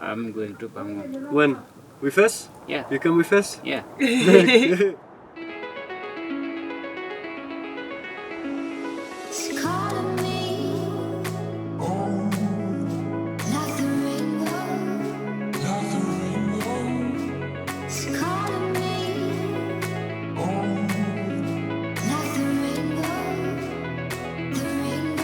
I'm going to Pangong. When? With us? Yeah. You come with us? Yeah. It's calling me like the rainbow. It's calling me like the rainbow. The rainbow.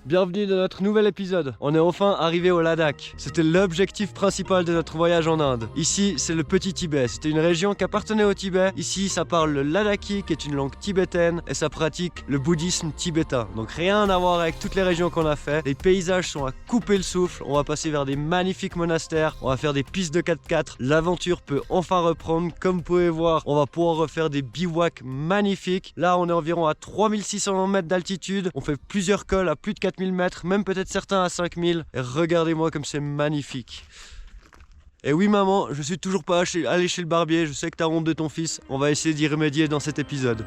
Bienvenue dans notre nouvel épisode. On est enfin arrivé au Ladakh. C'était l'objectif principal de notre voyage en Inde. Ici, c'est le Petit Tibet. C'était une région qui appartenait au Tibet. Ici, ça parle le ladakhi, qui est une langue tibétaine, et ça pratique le bouddhisme tibétain. Donc rien à voir avec toutes les régions qu'on a fait. Les paysages sont à couper le souffle. On va passer vers des magnifiques monastères. On va faire des pistes de 4x4. L'aventure peut enfin reprendre. Comme vous pouvez voir, on va pouvoir refaire des bivouacs magnifiques. Là, on est environ à 3600 mètres d'altitude. On fait plusieurs cols à plus de 4000 mètres, même peut-être certains à 5000. Et regardez-moi comme c'est magnifique. Et oui maman, je suis toujours pas allé chez le barbier, je sais que t'as honte de ton fils. On va essayer d'y remédier dans cet épisode.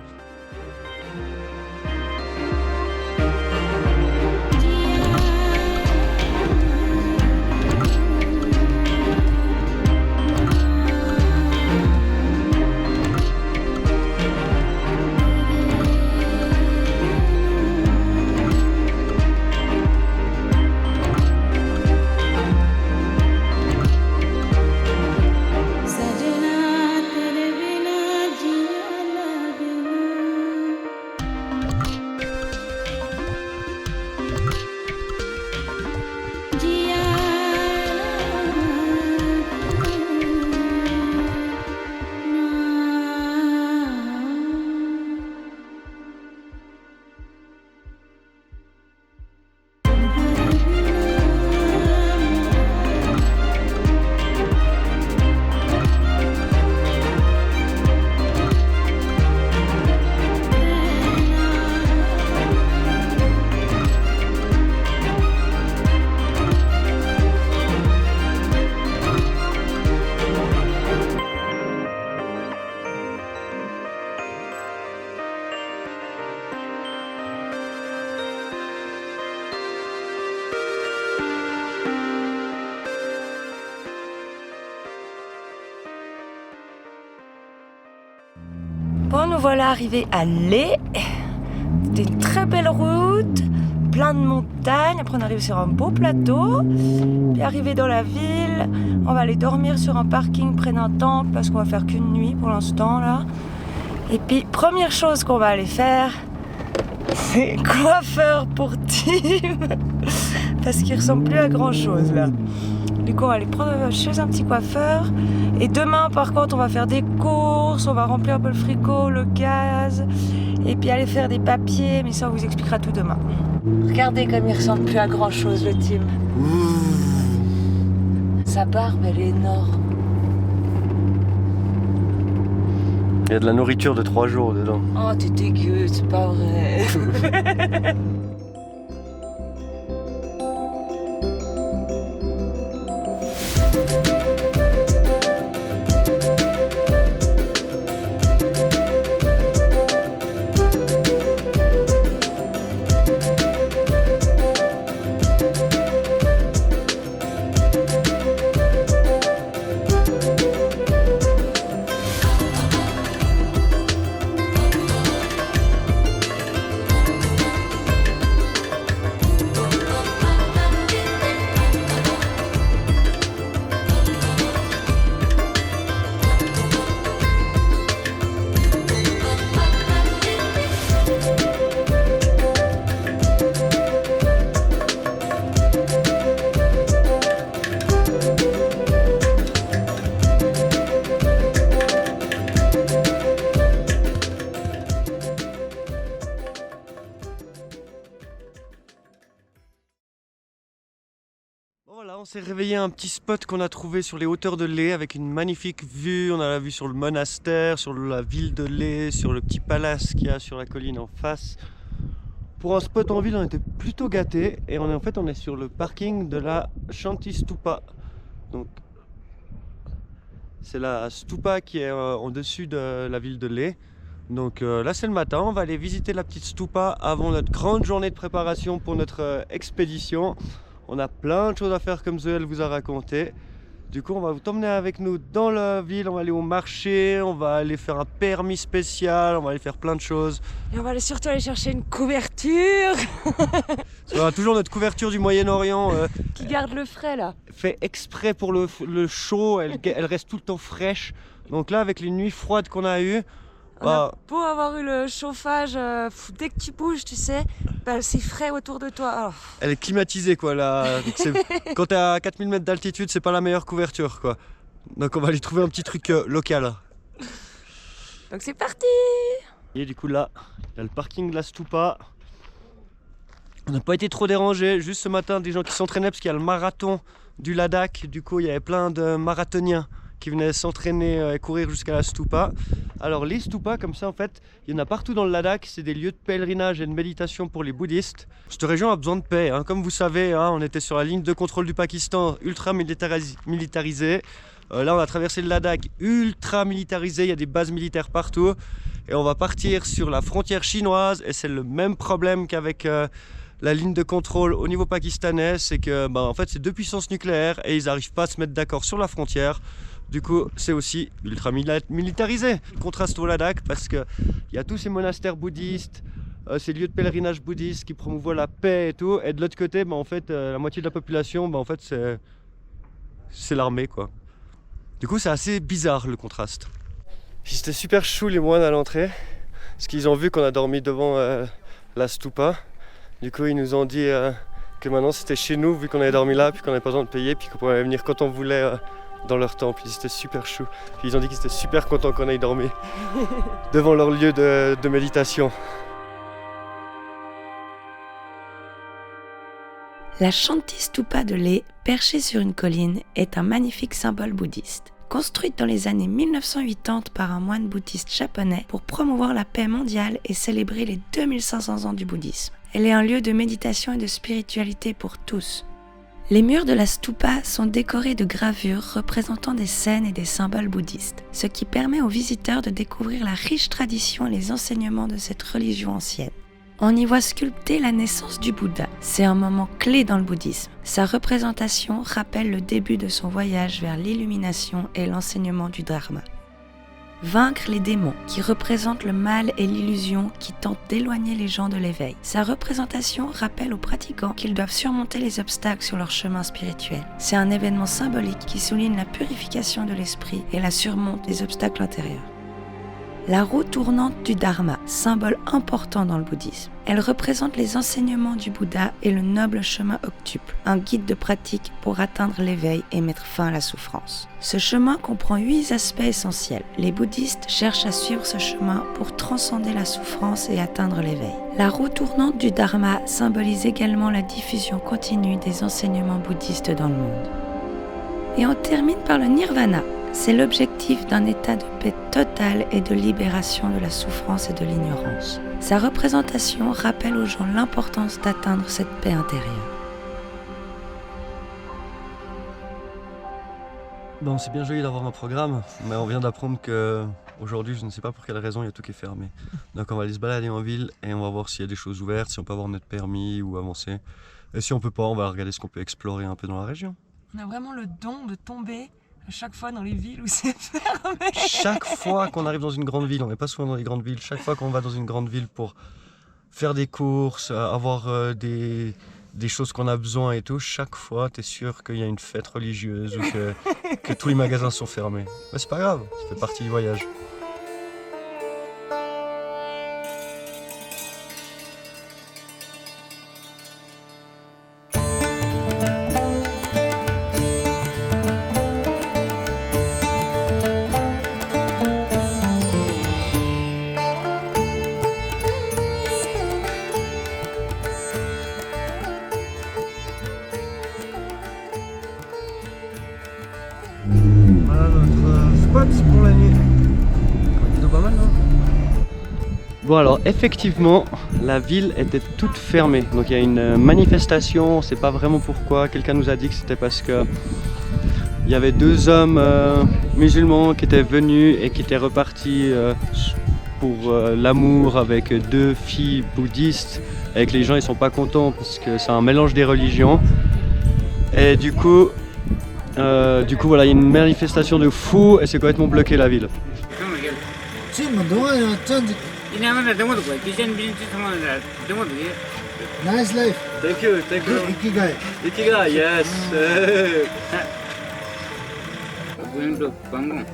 Bon, nous voilà arrivés à Leh. C'était une très belle route, plein de montagnes. Après, on arrive sur un beau plateau. Puis, arrivé dans la ville, on va aller dormir sur un parking près d'un temple parce qu'on va faire qu'une nuit pour l'instant là. Et puis, première chose qu'on va aller faire, c'est coiffeur pour Tim parce qu'il ressemble plus à grand chose là. Du coup, on va aller prendre chez un petit coiffeur. Et demain, par contre, on va faire des courses, on va remplir un peu le frigo, le gaz, et puis aller faire des papiers. Mais ça, on vous expliquera tout demain. Regardez comme il ressemble plus à grand chose, le Tim. Sa barbe, elle est énorme. Il y a de la nourriture de 3 jours dedans. Oh, t'es dégueu, c'est pas vrai. Voilà, on s'est réveillé à un petit spot qu'on a trouvé sur les hauteurs de Leh avec une magnifique vue. On a la vue sur le monastère, sur la ville de Leh, sur le petit palace qu'il y a sur la colline en face. Pour un spot en ville, on était plutôt gâtés et en fait on est sur le parking de la Shanti Stupa. Donc c'est la stupa qui est en dessus de la ville de Leh. Donc là c'est le matin, on va aller visiter la petite stupa avant notre grande journée de préparation pour notre expédition. On a plein de choses à faire comme Zoé vous a raconté. Du coup on va vous emmener avec nous dans la ville, on va aller au marché, on va aller faire un permis spécial, on va aller faire plein de choses. Et on va surtout aller chercher une couverture On aura toujours notre couverture du Moyen-Orient qui garde le frais là. fait exprès pour le chaud, elle reste tout le temps fraîche. Donc là avec les nuits froides qu'on a eues, On a beau avoir eu le chauffage, dès que tu bouges, tu sais, c'est frais autour de toi. Oh. elle est climatisée quoi là. Quand t'es à 4000 mètres d'altitude, c'est pas la meilleure couverture quoi. Donc on va aller trouver un petit truc local. Donc c'est parti. Et du coup là, il y a le parking de la stupa. On n'a pas été trop dérangés, juste ce matin des gens qui s'entraînaient parce qu'il y a le marathon du Ladakh. Du coup il y avait plein de marathoniens qui venaient s'entraîner et courir jusqu'à la stupa. Alors les stupas comme ça en fait, il y en a partout dans le Ladakh, c'est des lieux de pèlerinage et de méditation pour les bouddhistes. Cette région a besoin de paix, hein. Comme vous savez, hein, on était sur la ligne de contrôle du Pakistan ultra militarisée. Là on a traversé le Ladakh ultra militarisé, il y a des bases militaires partout. Et on va partir sur la frontière chinoise et c'est le même problème qu'avec la ligne de contrôle au niveau pakistanais, c'est que en fait c'est deux puissances nucléaires et ils n'arrivent pas à se mettre d'accord sur la frontière. Du coup, c'est aussi ultra militarisé. Contraste au Ladakh parce qu'il y a tous ces monastères bouddhistes, ces lieux de pèlerinage bouddhistes qui promouvoient la paix et tout. Et de l'autre côté, en fait, la moitié de la population, en fait, c'est l'armée, quoi. Du coup, c'est assez bizarre le contraste. Puis c'était super chou les moines à l'entrée, parce qu'ils ont vu qu'on a dormi devant la stupa. Du coup, ils nous ont dit que maintenant c'était chez nous, vu qu'on avait dormi là, puis qu'on n'avait pas besoin de payer, puis qu'on pouvait venir quand on voulait. Dans leur temple, ils étaient super chou. Puis ils ont dit qu'ils étaient super contents qu'on aille dormir devant leur lieu de méditation. La Shanti Stupa de Leh, perchée sur une colline, est un magnifique symbole bouddhiste. Construite dans les années 1980 par un moine bouddhiste japonais pour promouvoir la paix mondiale et célébrer les 2500 ans du bouddhisme. Elle est un lieu de méditation et de spiritualité pour tous. Les murs de la stupa sont décorés de gravures représentant des scènes et des symboles bouddhistes, ce qui permet aux visiteurs de découvrir la riche tradition et les enseignements de cette religion ancienne. On y voit sculpter la naissance du Bouddha. C'est un moment clé dans le bouddhisme. Sa représentation rappelle le début de son voyage vers l'illumination et l'enseignement du Dharma. Vaincre les démons, qui représentent le mal et l'illusion qui tentent d'éloigner les gens de l'éveil. Sa représentation rappelle aux pratiquants qu'ils doivent surmonter les obstacles sur leur chemin spirituel. C'est un événement symbolique qui souligne la purification de l'esprit et la surmonte des obstacles intérieurs. La roue tournante du Dharma, symbole important dans le bouddhisme. Elle représente les enseignements du Bouddha et le noble chemin octuple, un guide de pratique pour atteindre l'éveil et mettre fin à la souffrance. Ce chemin comprend 8 aspects essentiels. Les bouddhistes cherchent à suivre ce chemin pour transcender la souffrance et atteindre l'éveil. La roue tournante du Dharma symbolise également la diffusion continue des enseignements bouddhistes dans le monde. Et on termine par le Nirvana. C'est l'objectif d'un état de paix totale et de libération de la souffrance et de l'ignorance. Sa représentation rappelle aux gens l'importance d'atteindre cette paix intérieure. Bon, c'est bien joli d'avoir un programme, mais on vient d'apprendre que aujourd'hui, je ne sais pas pour quelle raison, il y a tout qui est fermé. Donc on va aller se balader en ville et on va voir s'il y a des choses ouvertes, si on peut avoir notre permis ou avancer. Et si on peut pas, on va regarder ce qu'on peut explorer un peu dans la région. On a vraiment le don de tomber à chaque fois dans les villes où c'est fermé. Chaque fois qu'on arrive dans une grande ville, on n'est pas souvent dans les grandes villes, chaque fois qu'on va dans une grande ville pour faire des courses, avoir des choses qu'on a besoin et tout, chaque fois t'es sûr qu'il y a une fête religieuse ou que tous les magasins sont fermés. Mais c'est pas grave, ça fait partie du voyage. Voilà notre spot pour la nuit. Plutôt pas mal, non? Bon alors effectivement la ville était toute fermée, donc il y a une manifestation, on ne sait pas vraiment pourquoi, quelqu'un nous a dit que c'était parce que il y avait 2 hommes musulmans qui étaient venus et qui étaient repartis pour l'amour avec 2 filles bouddhistes. Et que les gens ils sont pas contents parce que c'est un mélange des religions. Et du coup voilà, il y a une manifestation de fou et c'est complètement bloqué la ville. Nice life. Thank you. Ikigai. Ikigai, yes. Going to Pangong.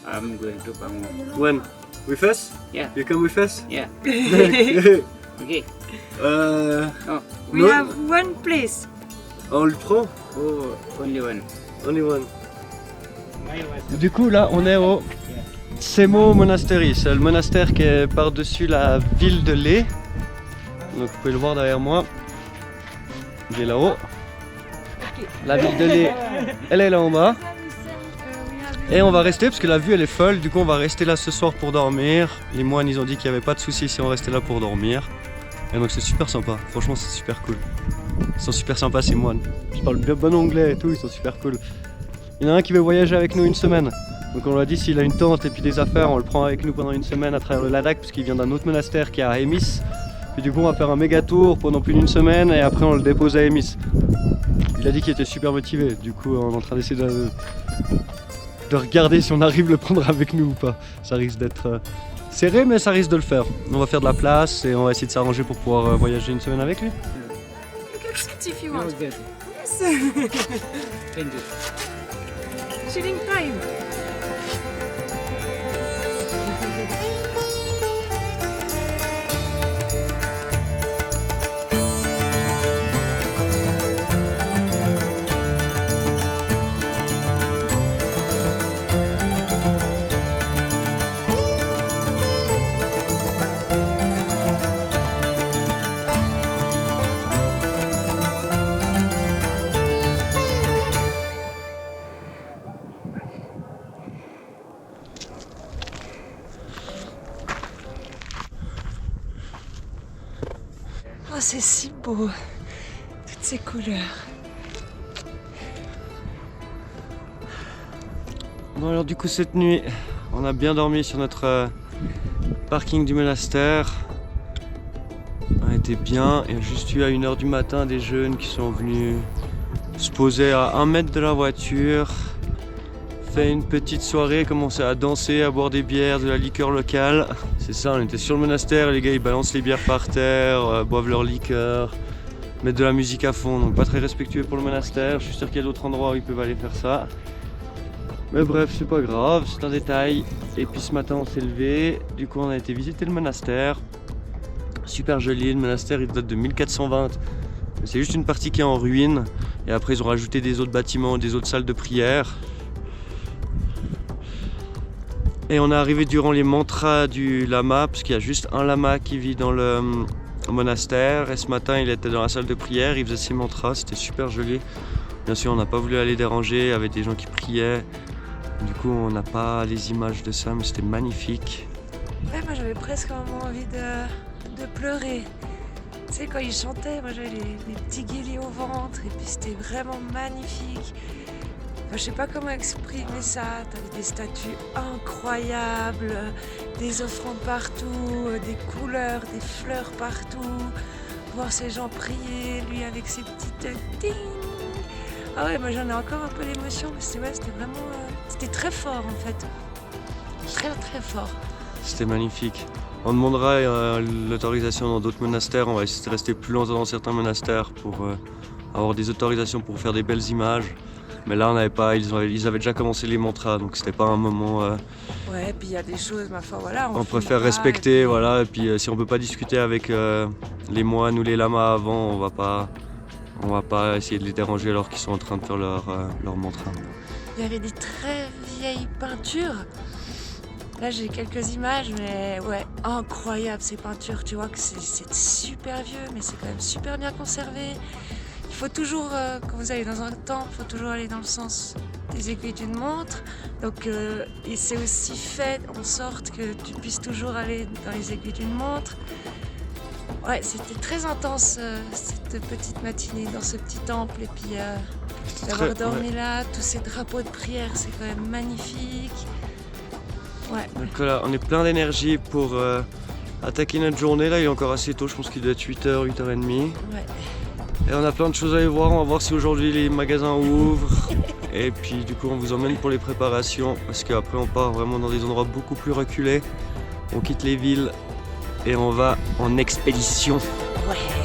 I'm going to Pangong. When? With us? Yeah. You come with us? Yeah. Okay. We have one place. On le prend? Oh, only one. Only one. Du coup là on est au Semo Monastery, c'est le monastère qui est par-dessus la ville de Leh. Donc vous pouvez le voir derrière moi. Il est là-haut. La ville de Leh, elle est là en bas. Et on va rester parce que la vue elle est folle, du coup on va rester là ce soir pour dormir. Les moines ils ont dit qu'il n'y avait pas de soucis si on restait là pour dormir. Et donc c'est super sympa, franchement c'est super cool. Ils sont super sympas ces moines. Je parle bien bon anglais et tout, ils sont super cool. Il y en a un qui veut voyager avec nous une semaine. Donc on lui a dit s'il a une tente et puis des affaires, on le prend avec nous pendant une semaine à travers le Ladakh parce qu'il vient d'un autre monastère qui est à Hemis. Puis du coup on va faire un méga tour pendant plus d'1 semaine et après on le dépose à Hemis. Il a dit qu'il était super motivé, du coup on est en train d'essayer de regarder si on arrive à le prendre avec nous ou pas. Ça risque d'être serré mais ça risque de le faire. On va faire de la place et on va essayer de s'arranger pour pouvoir voyager 1 semaine avec lui. If you want. Okay. Yes. Thank you. Chilling time. Oh, c'est si beau, toutes ces couleurs. Bon alors du coup cette nuit, on a bien dormi sur notre parking du monastère. On était bien, il y a juste eu à 1h du matin des jeunes qui sont venus se poser à 1 mètre de la voiture, fait une petite soirée, commencé à danser, à boire des bières, de la liqueur locale. C'est ça, on était sur le monastère et les gars ils balancent les bières par terre, boivent leur liqueur, mettent de la musique à fond, donc pas très respectueux pour le monastère. Je suis sûr qu'il y a d'autres endroits où ils peuvent aller faire ça. Mais bref, c'est pas grave, c'est un détail. Et puis ce matin on s'est levé, du coup on a été visiter le monastère. Super joli, le monastère il date de 1420. C'est juste une partie qui est en ruine. Et après ils ont rajouté des autres bâtiments, des autres salles de prière. Et on est arrivé durant les mantras du lama, parce qu'il y a juste un lama qui vit dans le monastère. Et ce matin il était dans la salle de prière, il faisait ses mantras, c'était super joli. Bien sûr on n'a pas voulu aller déranger, il y avait des gens qui priaient. Du coup on n'a pas les images de ça, mais c'était magnifique. Ouais, moi j'avais presque un moment envie de pleurer. Tu sais, quand ils chantaient, moi j'avais les petits guillis au ventre et puis c'était vraiment magnifique. Enfin, je sais pas comment exprimer ça. T'avais des statues incroyables, des offrandes partout, des couleurs, des fleurs partout. Voir ces gens prier, lui avec ses petites ting. Ah ouais, moi j'en ai encore un peu l'émotion, mais c'était vraiment... c'était très fort en fait. Très très fort. C'était magnifique. On demandera l'autorisation dans d'autres monastères, on va essayer de rester plus longtemps dans certains monastères pour avoir des autorisations pour faire des belles images. Mais là on n'avait pas, ils avaient déjà commencé les mantras, donc c'était pas un moment... Ouais, et puis il y a des choses, ma foi, voilà. On préfère respecter, et puis... voilà, et puis si on peut pas discuter avec les moines ou les lamas avant, on va pas essayer de les déranger alors qu'ils sont en train de faire leur mantra. Il y avait des très vieilles peintures. Là j'ai quelques images, mais ouais, incroyable ces peintures. Tu vois que c'est super vieux, mais c'est quand même super bien conservé. Il faut toujours, quand vous allez dans un temple, il faut toujours aller dans le sens des aiguilles d'une montre. Donc et c'est aussi fait en sorte que tu puisses toujours aller dans les aiguilles d'une montre. Ouais, c'était très intense cette petite matinée dans ce petit temple et puis d'avoir dormi là, tous ces drapeaux de prière, c'est quand même magnifique. Ouais. Donc là, on est plein d'énergie pour attaquer notre journée. Là, il est encore assez tôt, je pense qu'il doit être 8h, 8h30. Ouais. Et on a plein de choses à aller voir, on va voir si aujourd'hui les magasins ouvrent. Et puis du coup, on vous emmène pour les préparations parce qu'après, on part vraiment dans des endroits beaucoup plus reculés. On quitte les villes et on va en expédition. Ouais.